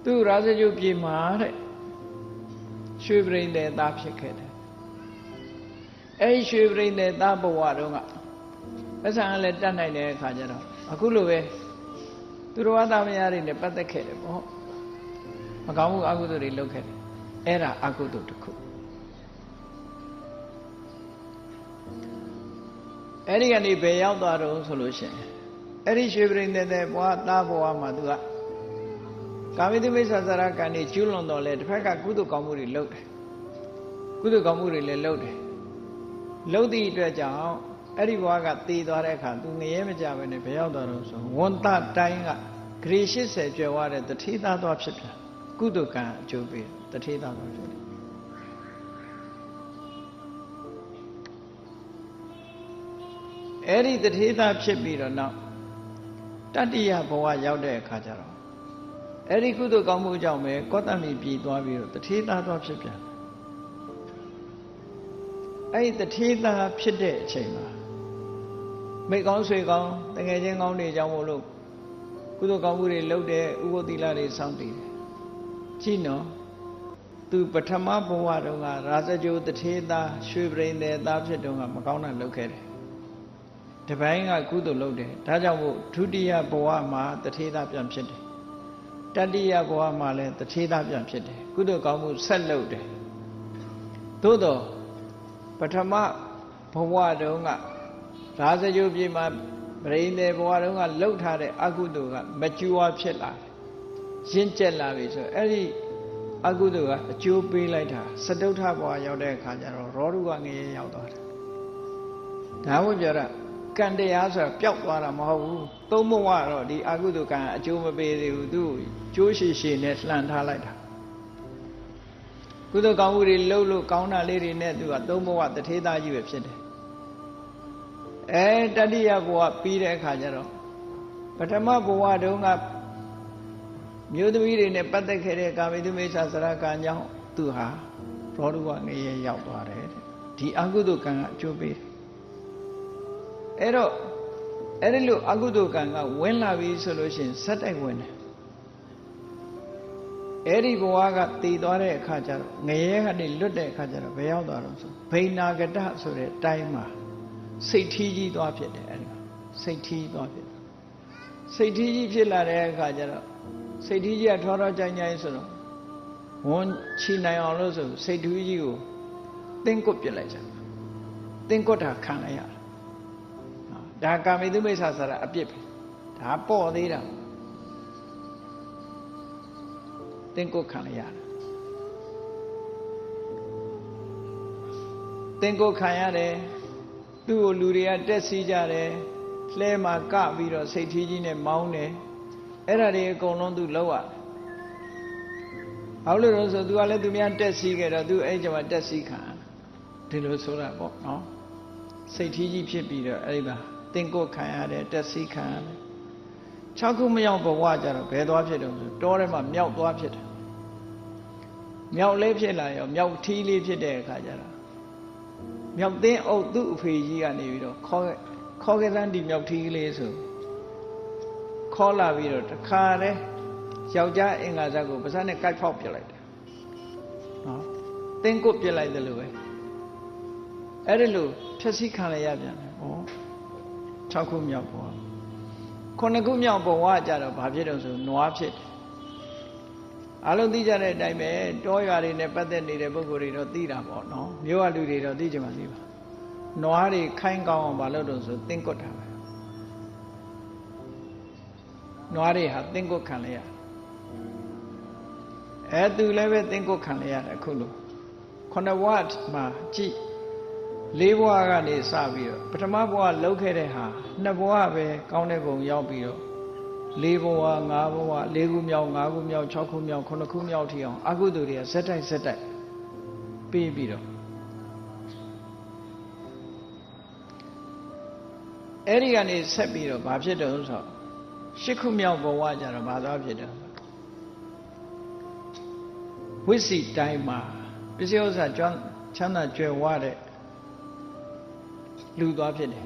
သူရာဇဂုပြေမှာတဲ့ရွှေပရိသေသားဖြစ်ခဲ့တယ်အဲ့ရွှေပရိသေသားဘဝတုန်းကအဆန်လည်းတတ်နိုင်တဲ့အခါကျတော့အခုလိုပဲသူတော်ဘာသာမယားတွေနဲ့ပတ်သက်ခဲ့တယ်ပေါ့မကောင်းမှုအကုသိုလ်တွေလုပ်ခဲ့တယ်အဲ့ဒါအကုသိုလ်တစ်ခုအဲ့ဒီကနေဘယ်ရောက်သွားတော့ဆိုလို့ရှိရင်အဲ့ဒီရွှေပရိသေတဲ့ဘဝသားဘဝမှာသူကကာမိတုမိစ္ဆာစရကံတွေကျူးလွန်တော့လဲတစ်ဖက်ကကုသိုလ်ကောင်းမှုတွေလုပ်တယ်ကုသိုလ်ကောင်းမှုတွေလည်းလုပ်တယ်လုပ်သည့်အတွက်ကြောင့်အဲ့ဒီဘဝကတည်သွားတဲ့အခါသူငရဲမကြပဲနဲ့ဘယ်ရောက်သွားတော့ဆိုဝန်တတိုင်းကဂရေ80ကျော်သွားတဲ့တထေသားသွားဖြစ်ပြန်ကုသိုလ်ကံအကျိုးပေးတထေသားသွားဖြစ်တယ်အဲ့ဒီတထေသားဖြစ်ပြီးတော့နောက်တတ္တိယဘဝရောက်တဲ့အခါကျတော့အဲ့ဒီကုသိုလ်ကောင်းမှုကြောင့်ပဲကောသမိပြည်သွားပြီးတော့တထေသားသွားဖြစ်ပြန်အဲ့ဒီတထေသားဖြစ်တဲ့အချိန်မှာမိကောင်းဆွေကောင်းတငယ်ချင်းကောင်းတွေကြောင့်မို့လို့ကုသိုလ်ကောင်းမှုတွေလုပ်တယ်ဥပုသ္တိလတွေစောင့်တည်တယ်ကြည့်နော်သူပထမဘဝတုန်းကရာဇဂုတထေသားရွှေပရိသေသားဖြစ်တုန်းကမကောင်းတာလုပ်ခဲ့တယ်တပိုင်းကကုသိုလ်လုပ်တယ်ဒါကြောင့်မို့ဒုတိယဘဝမှာတထေသားပြန်ဖြစ်တယ်တတိယဘဝမှာလည်းတထေသားပြန်ဖြစ်တယ်ကုသိုလ်ကောင်းမှုဆက်လုပ်တယ်သို့တော့ပထမဘဝတုန်းကရာဇဂုပြည်မှာပရိသေဘဝတုန်းကလှုပ်ထားတဲ့အကုသိုလ်ကမကြွားဖြစ်လာတယ်ရင့်ကျက်လာပြီဆိုအဲ့ဒီအကုသိုလ်ကအကျိုးပေးလိုက်တာစတုထဘဝရောက်တဲ့အခါကျတော့ရောဓုကငရေရောက်သွားတယ်ဒါမှမဟုတ်ပြောတာကံတရားဆိုတာပျောက်သွားတာမဟုတ်ဘူးသုံးဘဝတော့ဒီအကုသိုလ်ကံအကျိုးမပေးသေးဘူးသူကျိုးရှိရှိနဲ့လှန်ထားလိုက်တာကုသိုလ်ကောင်းမှုတွေလှုပ်လို့ကောင်းတာလေးတွေနဲ့သူကသုံးဘဝတထေသားကြီးပဲဖြစ်တယ်တတိယဘဝပြီးတဲ့အခါကျတော့ပထမဘဝတုန်းကမြို့သမီးတွေနဲ့ပတ်သက်ခဲ့တဲ့ကာမိတုမိစ္ဆာစရကံကြောင့်သူဟာရောဓုကငရေရောက်သွားတယ်ဒီအကုသိုလ်ကံကအကျိုးပေးတယ်အဲ့တော့အဲ့ဒီလိုအကုသိုလ်ကံကဝင်လာပြီဆိုလို့ရှိရင်ဇက်တိုက်ဝင်တယ်အဲ့ဒီဘဝကတည်သွားတဲ့အခါကျတော့ငရေကနေလွတ်တဲ့အခါကျတော့ဘယ်ရောက်သွားတော့ဆိုဘိနာကတဆိုတဲ့တိုင်းမှာစိတ်ထီးကြီးသွားဖြစ်တယ်အဲ့ဒီစိတ်ထီးသွားဖြစ်တယ်စိတ်ထီးကြီးဖြစ်လာတဲ့အခါကျတော့စိတ်ထီးကြီးကထောထောကြိုင်ကြိုင်ဆိုတော့ဝန်ချီနိုင်အောင်လို့ဆိုစိတ်ထီးကြီးကိုတင်းကွတ်ပြစ်လိုက်ကြတင်းကွတ်တာခံလိုက်ရဒါကာမိတုမိစ္ဆာစရအပြစ်ပဲဒါပေါ့သေးတာတင်းကွတ်ခံလိုက်ရတင်းကွတ်ခံရတယ်သူ့ကိုလူတွေကတက်စီးကြတယ်လှဲမှာကပြီးတော့စိတ်ထီးကြီးနဲ့မောင်းတယ်အဲ့ဒါတွေအကုန်လုံးသူလောက်ရတယ်ဘာလို့လဲဆိုသူကလည်းသူများတက်စီးခဲ့တော့သူအဲ့ကျမှတက်စီးခံဒီလိုဆိုတာပေါ့နော်စိတ်ထီးကြီးဖြစ်ပြီးတော့အဲ့ဒီမှာတင်ကိုခံရတယ်တက်စီးခံရတယ်6ခုမရောက်ဘဝကြတော့ဘယ်သွားဖြစ်တော့ဆိုတောထဲမှာမြောက်သွားဖြစ်တယ်မြောက်လေးဖြစ်လာရောမြောက်ထီးလေးဖြစ်တဲ့အခါကျတော့မြောက်သိန်းအုပ်သူ့အဖေကြီးကနေပြီးတော့ခေါ်ခဲ့တဲ့ဒီမြောက်ထီးလေးဆိုခေါ်လာပြီးတော့တခါတည်းယောက်ျားအင်္ဂါဇက်ကိုပါးစပ်နဲ့ကိုက်ဖောက်ပြလိုက်တယ်နော်တင်းကုတ်ပြလိုက်တယ်လို့ပဲအဲ့ဒီလိုဖြည့်ဆည်းခံရရပြန်တယ်ဩ6ခုမြောက်ဘဝ9ခုမြောက်ဘဝကြတော့ဘာဖြစ်တော့ဆိုနွားဖြစ်တယ်အလုံးသိကြတဲ့အတိုင်းပဲတောရွာတွေနဲ့ပတ်သက်နေတဲ့ပုဂ္ဂိုလ်တွေတော့သိတာပေါ့နော်မြို့ကလူတွေတော့သိကြမှာသိပါနွားတွေခိုင်းကောင်းအောင်မလုပ်တော့ဆိုတင်းကွတ်တာပဲနွားတွေဟာတင်းကွတ်ခံလိုက်ရသူလည်းပဲတင်းကွတ်ခံလိုက်ရတယ်အခုလို9ဘဝမှာကြည့်4ဘဝကနေစပြီးတော့ပထမဘဝလှုပ်ခဲ့တဲ့ဟာ2ဘဝပဲကောင်းတဲ့ဘုံရောက်ပြီးတော့4ဘဝ5ဘဝ4ခုမြောက်5ခုမြောက်6ခုမြောက်9ခုမြောက်ထိအောင်အကုသိုလ်တွေကဇက်တိုက်ပြီးပြီးတော့အဲ့ဒီကနေဆက်ပြီးတော့ဘာဖြစ်တော့ဆို10ခုမြောက်ဘဝကျတော့ဘာသွားဖြစ်တော့ဝိစီတိုင်းမှာပစ္စည်းဥစ္စာချမ်းသာကြွယ်ဝတဲ့လူသွားဖြစ်တယ်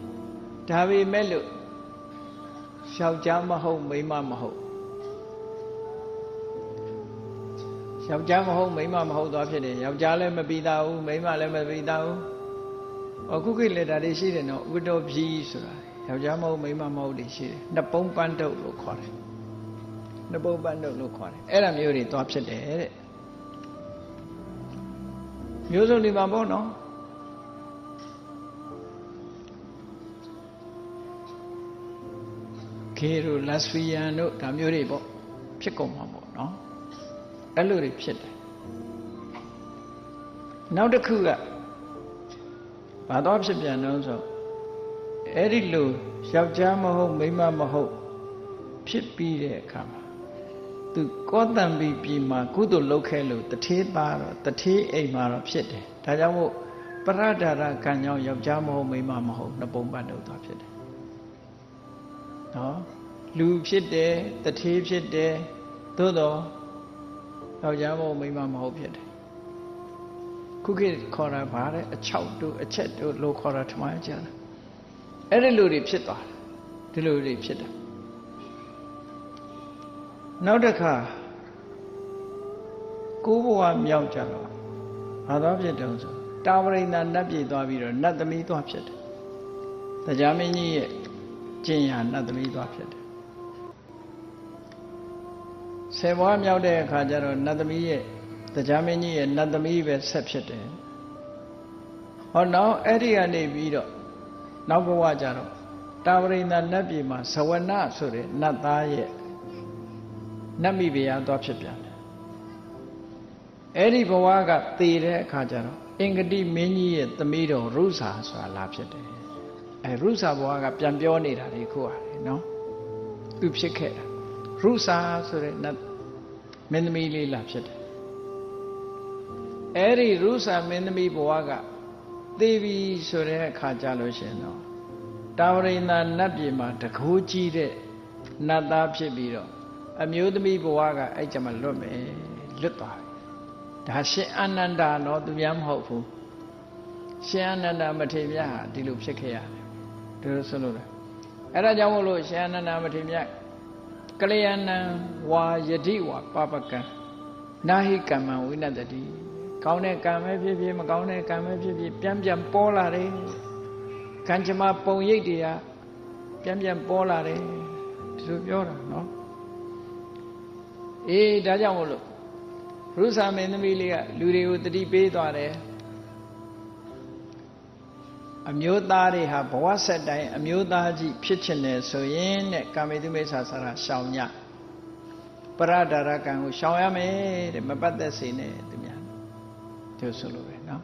ဒါပေမဲ့လို့ယောက်ျားမဟုတ်မိန်းမမဟုတ် ယောက်ျားမဟုတ်မိန်းမမဟုတ်သွားဖြစ်တယ်ယောက်ျားလည်းမပြီးသားဘူးမိန်းမလည်းမပြီးသားဘူးအခုခေတ်လက်တာတွေရှိတယ်နော်ဥဒ္ဒောဖြီးဆိုတာယောက်ျားမဟုတ်မိန်းမမဟုတ်တွေရှိတယ်နှစ်ပုံပန်းတုပ်လို့ခေါ်တယ်နှစ်ပုံပန်းတုပ်လို့ခေါ်တယ်အဲ့ဒါမျိုးတွေသွားဖြစ်တယ်တဲ့မျိုးစုံတွေမှာပေါ့နော်ခေတို့လက်စဖီယန်တို့ဒါမျိုးတွေပေါ့ဖြစ်ကုန်မှာပေါ့နော်အဲ့လိုတွေဖြစ်တယ်နောက်တစ်ခုကဘာတော့ဖြစ်ပြန်တော့ဆိုအဲ့ဒီလိုယောက်ျားမဟုတ်မိန်းမမဟုတ်ဖြစ်ပြီးတဲ့အခါမှာသူကောတံပီပြည်မှာကုသိုလ်လုပ်ခဲ့လို့တထေးသားတော့တထေးအိမ်မှာတော့ဖြစ်တယ်ဒါကြောင့်မို့ပရဒာရကံကြောင့်ယောက်ျားမဟုတ်မိန်းမမဟုတ်နှစ်ပုံပတ်တော့သွားဖြစ်တယ်နော်လူဖြစ်တယ်တထေးဖြစ်တယ်သို့တော့ယောက်ျားမဟုတ်မိန်းမမဟုတ်ဖြစ်တယ်ခုခေတ်ခေါ်တာဗါတဲ့အချောက်တို့အချက်တို့လို့ခေါ်တာထမကြတယ်အဲ့ဒီလိုတွေဖြစ်သွားတယ်ဒီလိုတွေဖြစ်တယ်နောက်တစ်ခါကိုးဘဝမြောက်ကြတော့ဘာသွားဖြစ်တုံးဆိုတာဝရိန္ဒနတ်ပြည်သွားပြီးတော့နတ်သမီးသွားဖြစ်တယ်တရားမင်းကြီးရဲ့ကျင့်ရနတ်သမီးသွားဖြစ်တယ်10ဘဝမြောက်တဲ့အခါကျတော့နတ်သမီးရဲ့တရားမင်းကြီးရဲ့နတ်သမီးပဲဆက်ဖြစ်တယ်ဟောနောက်အဲ့ဒီကနေပြီးတော့နောက်ဘဝကျတော့တာဝရိန္ဒနတ်ပြည်မှာဇဝနဆိုတဲ့နတ်သားရဲ့နတ်မိဖုရားသွားဖြစ်ပြန်တယ်အဲ့ဒီဘဝကတည်တဲ့အခါကျတော့အင်္ဂတိမင်းကြီးရဲ့သမီးတော်ရုစာဆိုတာလာဖြစ်တယ်အဲရုစာဘဝကပြန်ပြောနေတာလေခုရတယ်နော်သူဖြစ်ခဲ့တာရုစာဆိုတဲ့နတ်မင်းသမီးလေးလာဖြစ်တယ်အဲ့ဒီရုစာမင်းသမီးဘဝကသေပြီဆိုတဲ့အခါကျလို့ရှင်တော့တာဝရိန္ဒနတ်ပြည်မှာတကိုးကြီးတဲ့နတ်သားဖြစ်ပြီးတော့အမျိုးသမီးဘဝကအဲ့ကြမှာလွတ်မယ်လွတ်သွားတယ်ဒါရှင်အာနန္ဒာတော့သူများမဟုတ်ဘူးရှင်အာနန္ဒာမထေရမြတ်ဟာဒီလိုဖြစ်ခဲ့ရတယ်ဒီလိုဆိုလို့အဲ့ဒါကြောင့်မို့လို့ရှင်အာနန္ဒာမထေရမြတ်ကလျာဏံဝါယတိဝါပပကံနာဟိကမ္မဝိနတတိကောင်းတဲ့ကံပဲဖြစ်ဖြစ်မကောင်းတဲ့ကံပဲဖြစ်ဖြစ်ပြန်ပြန်ပေါ်လာတယ်ကံကြမ္မာပုံရိပ်တွေကပြန်ပြန်ပေါ်လာတယ်ဒီလိုပြောတာနော်အေးဒါကြောင့်မို့လို့ရုစာမင်းသမီးလေးကလူတွေကိုတတိပေးသွားတယ်အမျိုးသားတွေဟာဘဝဆက်တိုင်းအမျိုးသားကြီးဖြစ်ချင်တယ်ဆိုရင်တဲ့ကာမေတုမိစ္ဆာစာရရှောင်ညပရဒါရကံကိုရှောင်ရမယ်တဲ့မပတ်သက်စေနဲ့သူများတို့ဆိုလိုပဲနော်